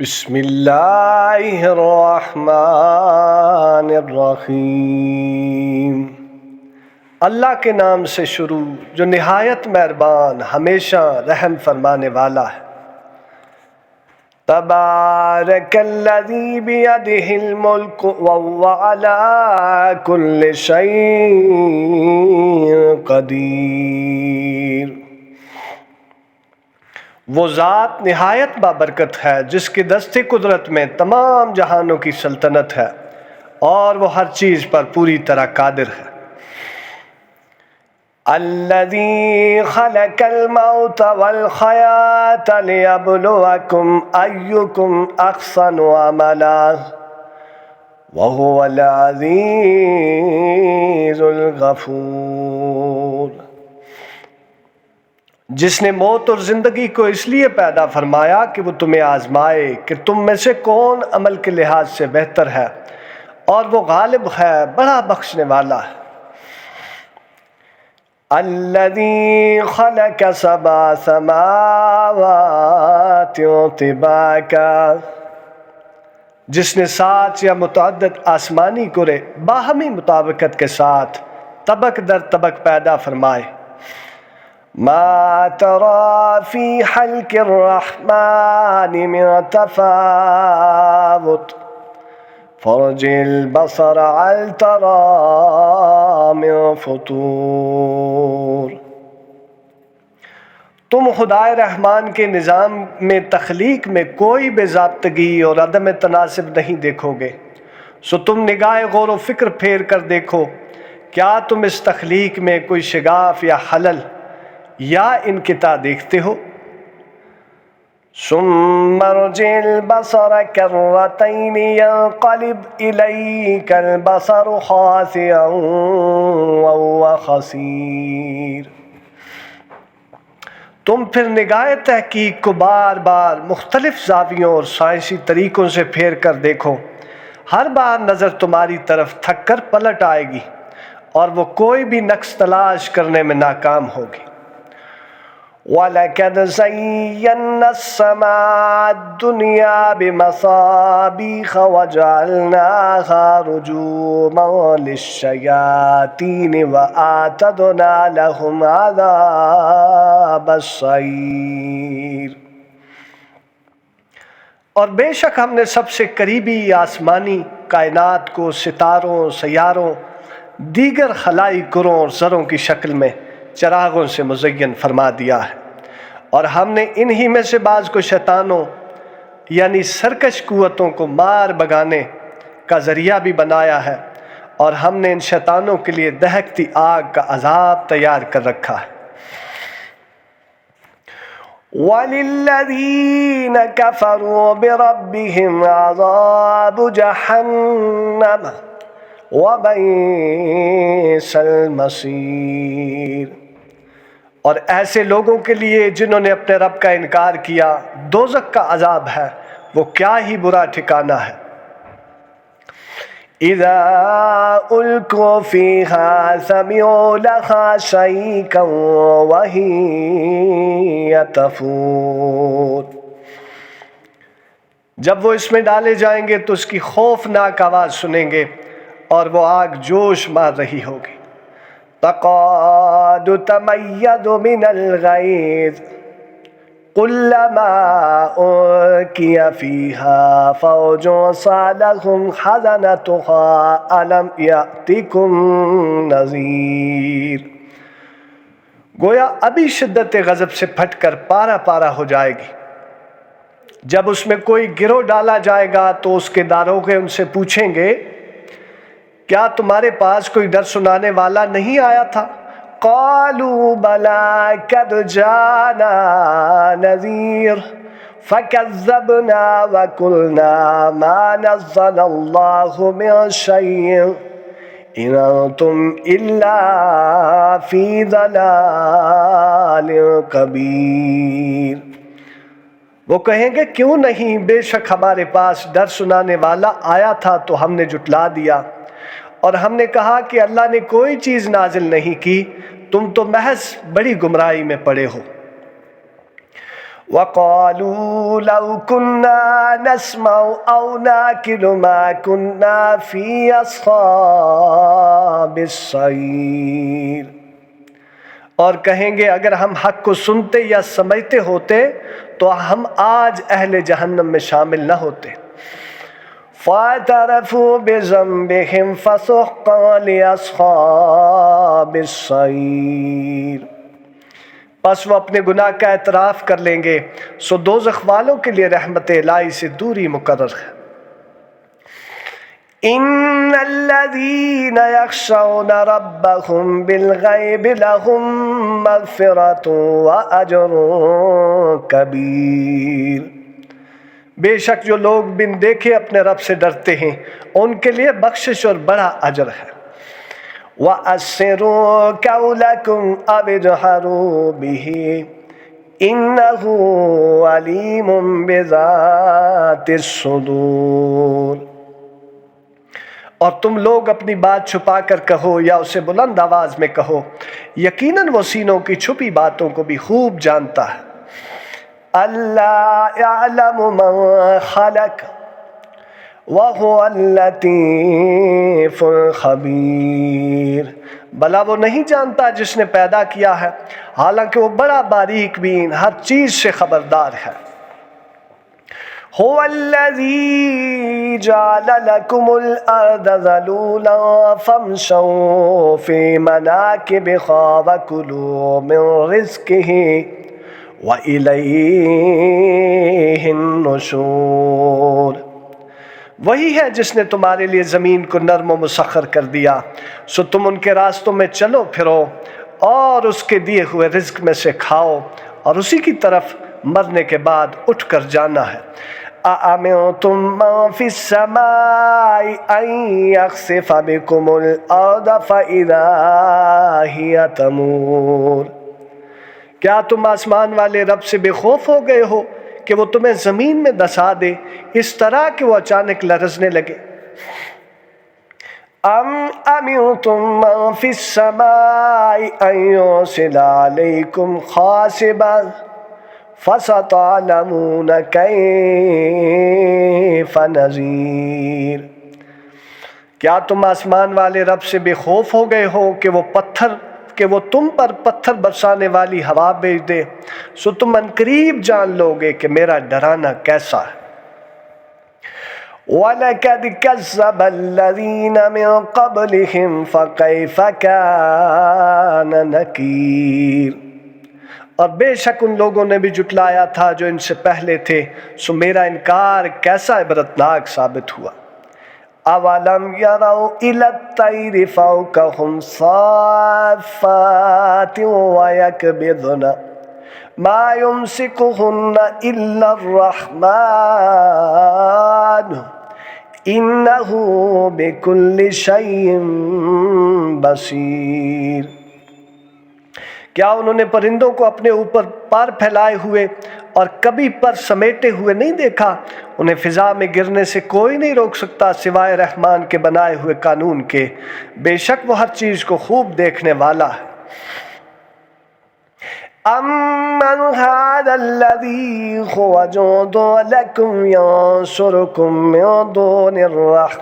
بسم اللہ الرحمن الرحیم۔ اللہ کے نام سے شروع جو نہایت مہربان ہمیشہ رحم فرمانے والا ہے۔ تبارک الذی بیدہ الملک وہو علی کل شیء قدیر۔ وہ ذات نہایت بابرکت ہے جس کے دست قدرت میں تمام جہانوں کی سلطنت ہے اور وہ ہر چیز پر پوری طرح قادر ہے۔ الذی خلق الموت والحیاة لیبلوکم ایکم احسن عملا وہو العزیز الغفور۔ جس نے موت اور زندگی کو اس لیے پیدا فرمایا کہ وہ تمہیں آزمائے کہ تم میں سے کون عمل کے لحاظ سے بہتر ہے، اور وہ غالب ہے، بڑا بخشنے والا ہے۔ الذی خلق سبع سماوات طباقا، جس نے 7 یا متعدد آسمانی کرے باہمی مطابقت کے ساتھ طبق در طبق پیدا فرمائے۔ ما ترى في خلق الرحمن من تفاوت فارجع البصر هل ترى من فطور۔ تم خدائے رحمان کے نظام میں تخلیق میں کوئی بے ضابطگی اور عدم تناسب نہیں دیکھو گے، سو تم نگاہ غور و فکر پھیر کر دیکھو، کیا تم اس تخلیق میں کوئی شگاف یا خلل یا انقطاع دیکھتے ہو؟ ثم ارجع البصر کرتین ينقلب الیک البصر خاسئا وهو حسیر۔ تم پھر نگاہ تحقیق کو بار بار مختلف زاویوں اور سائنسی طریقوں سے پھیر کر دیکھو، ہر بار نظر تمہاری طرف تھک کر پلٹ آئے گی اور وہ کوئی بھی نقص تلاش کرنے میں ناکام ہوگی۔ وَلَقَدْ زَيَّنَّا السَّمَاءَ الدُّنْيَا بِمَصَابِيحَ وَجَعَلْنَاهَا رُجُومًا لِلشَّيَاطِينِ وَأَعْتَدْنَا لَهُمْ عَذَابَ السَّعِيرِ۔ اور بے شک ہم نے سب سے قریبی آسمانی کائنات کو ستاروں، سیاروں، دیگر خلائی کروں اور ذروں کی شکل میں چراغوں سے مزین فرما دیا ہے، اور ہم نے انہی میں سے بعض کو شیطانوں یعنی سرکش قوتوں کو مار بگانے کا ذریعہ بھی بنایا ہے، اور ہم نے ان شیطانوں کے لیے دہکتی آگ کا عذاب تیار کر رکھا ہے۔ وَلِلَّذِينَ كَفَرُوا بِرَبِّهِمْ عَذَابُ جَهَنَّمَ وَبِئْسَ الْمَصِيرُ۔ اور ایسے لوگوں کے لیے جنہوں نے اپنے رب کا انکار کیا دوزخ کا عذاب ہے، وہ کیا ہی برا ٹھکانہ ہے۔ اذا القوا فیہا سمعوا لہا شہیقا وہی تفور۔ جب وہ اس میں ڈالے جائیں گے تو اس کی خوفناک آواز سنیں گے اور وہ آگ جوش مار رہی ہوگی۔ تَقَادُ تَمَيَّزُ مِنَ الْغَيْظِ كُلَّمَا أُلْقِيَ فِيهَا فَوْجٌ سَأَلَهُمْ خَزَنَتُهَا أَلَمْ يَأْتِكُمْ نَذِيرٌ۔ گویا ابھی شدت غضب سے پھٹ کر پارا پارا ہو جائے گی۔ جب اس میں کوئی گروہ ڈالا جائے گا تو اس کے داروغے ان سے پوچھیں گے، کیا تمہارے پاس کوئی ڈر سنانے والا نہیں آیا تھا؟ قالوا بلی قد جاءنا نذیر فکذبنا وقلنا ما نزل اللہ من شیء ان انتم الا فی ضلال کبیر۔ وہ کہیں گے کیوں نہیں، بے شک ہمارے پاس ڈر سنانے والا آیا تھا تو ہم نے جھٹلا دیا، اور ہم نے کہا کہ اللہ نے کوئی چیز نازل نہیں کی، تم تو محض بڑی گمراہی میں پڑے ہو۔ وَقَالُوا لَوْ كُنَّا نَسْمَعُ أَوْ نَعْقِلُ مَا كُنَّا فِي أَصْحَابِ السَّعِيرِ، اور کہیں گے اگر ہم حق کو سنتے یا سمجھتے ہوتے تو ہم آج اہل جہنم میں شامل نہ ہوتے۔ فَاعْتَرَفُوا بِذَنبِهِمْ فَسُحْقًا لِأَصْحَابِ السَّعِيرِ، پس وہ اپنے گناہ کا اعتراف کر لیں گے، سو دوزخ والوں کے لیے رحمت الہی سے دوری مقرر ہے۔ ان الذين يخشون ربهم بالغیب لهم مغفرۃ واجر کبیر، بے شک جو لوگ بن دیکھے اپنے رب سے ڈرتے ہیں ان کے لیے بخشش اور بڑا اجر ہے۔ وَأَسِرُوا قَوْلَكُمْ أَوِ اجْهَرُوا بِهِ إِنَّهُ عَلِيمٌ بِذَاتِ الصُّدُورِ، اور تم لوگ اپنی بات چھپا کر کہو یا اسے بلند آواز میں کہو، یقیناً وہ سینوں کی چھپی باتوں کو بھی خوب جانتا ہے۔ اللہ یعلم من خلق وَهُوَ اللَّطِیفُ الْخَبِیرُ، بھلا وہ نہیں جانتا جس نے پیدا کیا ہے، حالانکہ وہ بڑا باریک بین ہر چیز سے خبردار ہے۔ هُوَ الَّذِی جَعَلَ لَکُمُ الْأَرْضَ ذَلُولًا فَامْشَوْا فِی مَنَاکِبِہَا وَکُلُوا مِن رِزْقِهِ وَإِلَیْهِ النُّشُورُ، وہی ہے جس نے تمہارے لیے زمین کو نرم و مسخر کر دیا، سو تم ان کے راستوں میں چلو پھرو اور اس کے دیے ہوئے رزق میں سے کھاؤ، اور اسی کی طرف مرنے کے بعد اٹھ کر جانا ہے۔ أَأَمِنْتُم مَّن فِي السَّمَاءِ أَن يَخْسِفَ بِكُمُ الْأَرْضَ فَإِذَا هِيَ تَمُورُ، کیا تم آسمان والے رب سے بے خوف ہو گئے ہو کہ وہ تمہیں زمین میں دسا دے اس طرح کہ وہ اچانک لرزنے لگے؟ أَمْ أَمِنْتُم مَّن فِي السَّمَاءِ أَن يُرْسِلَ عَلَيْكُمْ حَاصِبًا فَسَتَعْلَمُونَ كَيْفَ نَذِيرِ، کیا تم آسمان والے رب سے بے خوف ہو گئے ہو کہ وہ تم پر پتھر برسانے والی ہوا بھیج دے، سو تم عنقریب جان لو گے کہ میرا ڈرانا کیسا ہے۔ وَلَقَدْ كَذَّبَ الَّذِينَ مِن قَبْلِهِمْ فَكَيْفَ كَانَ نَكِيرِ، اور بے شک ان لوگوں نے بھی جھٹلایا تھا جو ان سے پہلے تھے، سو میرا انکار کیسا عبرتناک ثابت ہوا۔ اَوَلَمْ يَرَوْا إِلَى الطَّيْرِ فَوْقَهُمْ صَافَّاتٍ وَيَقْبِضْنَ مَا يُمْسِكُهُنَّ إِلَّا الرَّحْمَنُ إِنَّهُ بِكُلِّ شَيْءٍ بَصِیرٌ، کیا انہوں نے پرندوں کو اپنے اوپر پر پھیلائے ہوئے اور کبھی پر سمیٹے ہوئے نہیں دیکھا؟ انہیں فضا میں گرنے سے کوئی نہیں روک سکتا سوائے رحمان کے بنائے ہوئے قانون کے، بے شک وہ ہر چیز کو خوب دیکھنے والا ہے۔ أَمَّنْ هَذَا الَّذِي هُوَ جُندٌ لَكُمْ يَنصُرُكُم مِّن دُونِ الرَّحْمَنِ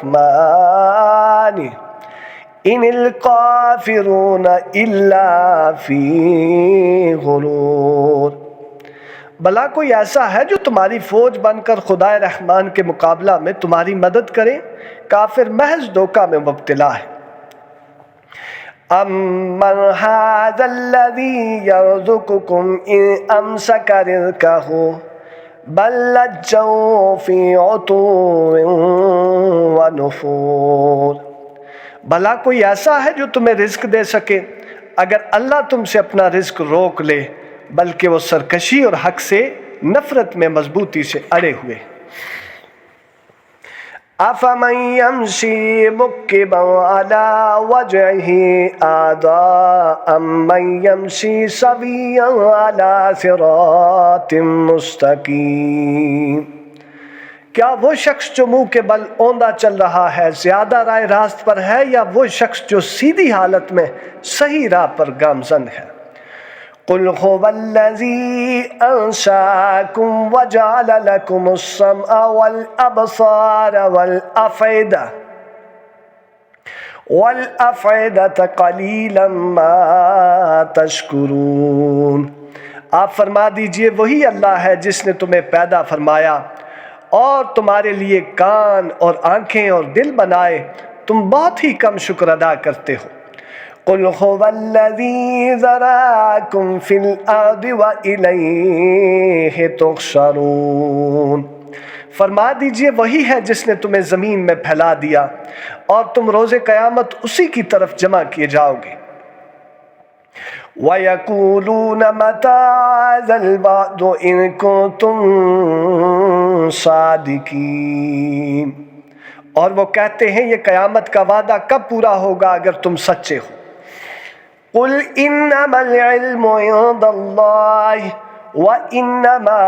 إِنِ الْكَافِرُونَ إِلَّا فِي غُرُورٍ، بھلا کوئی ایسا ہے جو تمہاری فوج بن کر خدائے رحمان کے مقابلہ میں تمہاری مدد کرے؟ کافر محض دھوکہ میں مبتلا ہے۔ أَمَّنْ هَذَا الَّذِي يَرْزُقُكُمْ إِنْ أَمْسَكَ رِزْقَهُ بَل لَجَّوْا فِي عُتُوٍّ وَنُفُورٍ، بھلا کوئی ایسا ہے جو تمہیں رزق دے سکے اگر اللہ تم سے اپنا رزق روک لے، بلکہ وہ سرکشی اور حق سے نفرت میں مضبوطی سے اڑے ہوئے۔ أَفَمَن يَمْشِي مُكِّبًا عَلَى وَجْهِهِ أَهْدَىٰ أَمَّن يَمْشِي سَوِيًّا عَلَى صِرَاطٍ مُّسْتَقِيمٍ، کیا وہ شخص جو منہ کے بل اوندا چل رہا ہے زیادہ راہ راست پر ہے، یا وہ شخص جو سیدھی حالت میں صحیح راہ پر گامزن ہے؟ قل هو الذی انشأکم وجعل لکم السمع والابصار والافئدة قلیلا ما تشکرون۔ آپ فرما دیجئے وہی اللہ ہے جس نے تمہیں پیدا فرمایا اور تمہارے لیے کان اور آنکھیں اور دل بنائے، تم بہت ہی کم شکر ادا کرتے ہو۔ قل هو الذی ذرأکم فی الارض وإلیہ تحشرون۔ فرما دیجئے وہی ہے جس نے تمہیں زمین میں پھیلا دیا اور تم روز قیامت اسی کی طرف جمع کیے جاؤ گے۔ وَيَقُولُونَ مَتَىٰ هَٰذَا الْوَعْدُ إِن كُنتُم صَادِقِينَ، اور وہ کہتے ہیں یہ قیامت کا وعدہ کب پورا ہوگا اگر تم سچے ہو۔ قُلْ إِنَّمَا الْعِلْمُ عِندَ اللَّهِ وَإِنَّمَا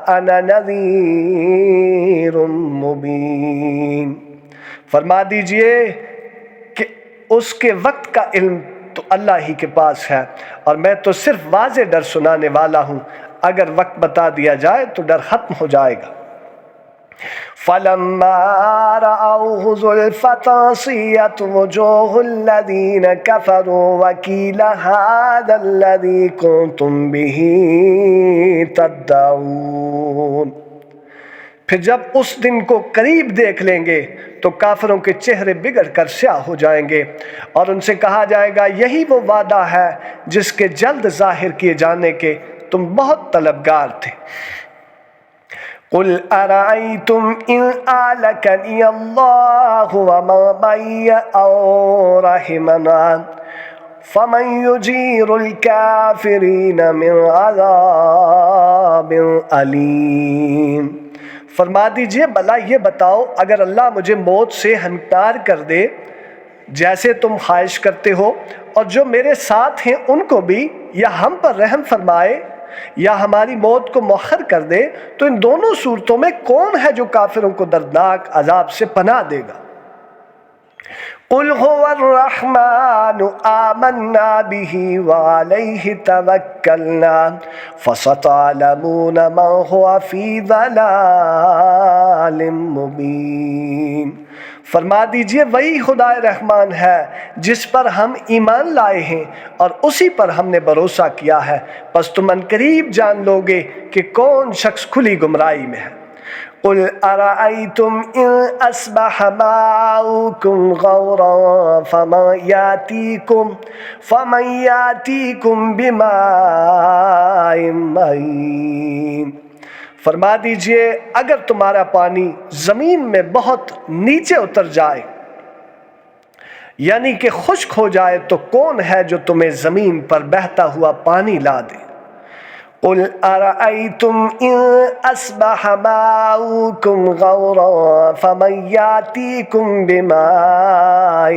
أَنَا نَذِيرٌ مُبِينٌ۔ فرما دیجئے کہ اس کے وقت کا علم تو اللہ ہی کے پاس ہے، اور میں تو صرف واضح ڈر سنانے والا ہوں، اگر وقت بتا دیا جائے تو ڈر ختم ہو جائے گا۔ فَلَمَّا رَأَوْهُ زُلْفَةً سِيَّتْ وُجُوهُ الَّذِينَ كَفَرُوا وَقِيلَ هَٰذَا الَّذِي كُنتُم بِهِ تَدَّعُونَ۔ پھر جب اس دن کو قریب دیکھ لیں گے تو کافروں کے چہرے بگڑ کر سیاہ ہو جائیں گے، اور ان سے کہا جائے گا یہی وہ وعدہ ہے جس کے جلد ظاہر کیے جانے کے تم بہت طلبگار تھے۔ قُلْ أَرَأَيْتُمْ إِنْ أَهْلَكَنِيَ اللَّهُ وَمَن مَّعِيَ أَوْ رَحِمَنَا فَمَن يُجِيرُ الْكَافِرِينَ مِنْ عَذَابٍ أَلِيمٍ۔ فرما دیجئے بھلا یہ بتاؤ اگر اللہ مجھے موت سے ہمکنار کر دے جیسے تم خواہش کرتے ہو، اور جو میرے ساتھ ہیں ان کو بھی، یا ہم پر رحم فرمائے یا ہماری موت کو مؤخر کر دے، تو ان دونوں صورتوں میں کون ہے جو کافروں کو دردناک عذاب سے پناہ دے گا؟ قُلْ هُوَ الرَّحْمَٰنُ آمَنَّا بِهِ وَعَلَيْهِ تَوَكَّلْنَا فَسَتَعْلَمُونَ مَنْ هُوَ فِي ضَلَالٍ مُّبِينٍ۔ فرما دیجئے وہی خدائے رحمان ہے جس پر ہم ایمان لائے ہیں اور اسی پر ہم نے بھروسہ کیا ہے، پس تم عنقریب جان لوگے کہ کون شخص کھلی گمراہی میں ہے۔ قُلْ أَرَأَيْتُمْ إِنْ أَصْبَحَ مَاؤُكُمْ غَوْرًا فَمَنْ يَأْتِيكُمْ بِمَاءٍ مَّعِينٍ۔ فرما دیجئے اگر تمہارا پانی زمین میں بہت نیچے اتر جائے، یعنی کہ خشک ہو جائے، تو کون ہے جو تمہیں زمین پر بہتا ہوا پانی لا دے؟ قُلْ أَرَأَيْتُمْ إِنْ أَصْبَحَ مَاؤُكُمْ غَوْرًا فَمَنْ يَأْتِيكُمْ بِمَاءٍ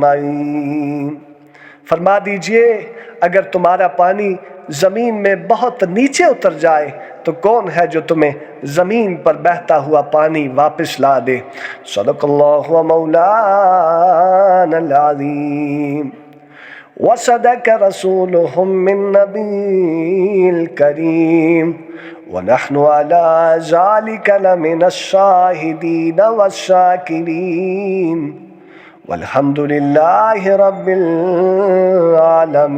مَّعِينٍ۔ فرما دیجئے اگر تمہارا پانی زمین میں بہت نیچے اتر جائے تو کون ہے جو تمہیں زمین پر بہتا ہوا پانی واپس لا دے۔ صدق اللہ مولانا العظیم وصدق رسولهم النبی الکریم ونحن على ذلك لمن الشاہدین والشاکرین والحمد للہ رب العالمین۔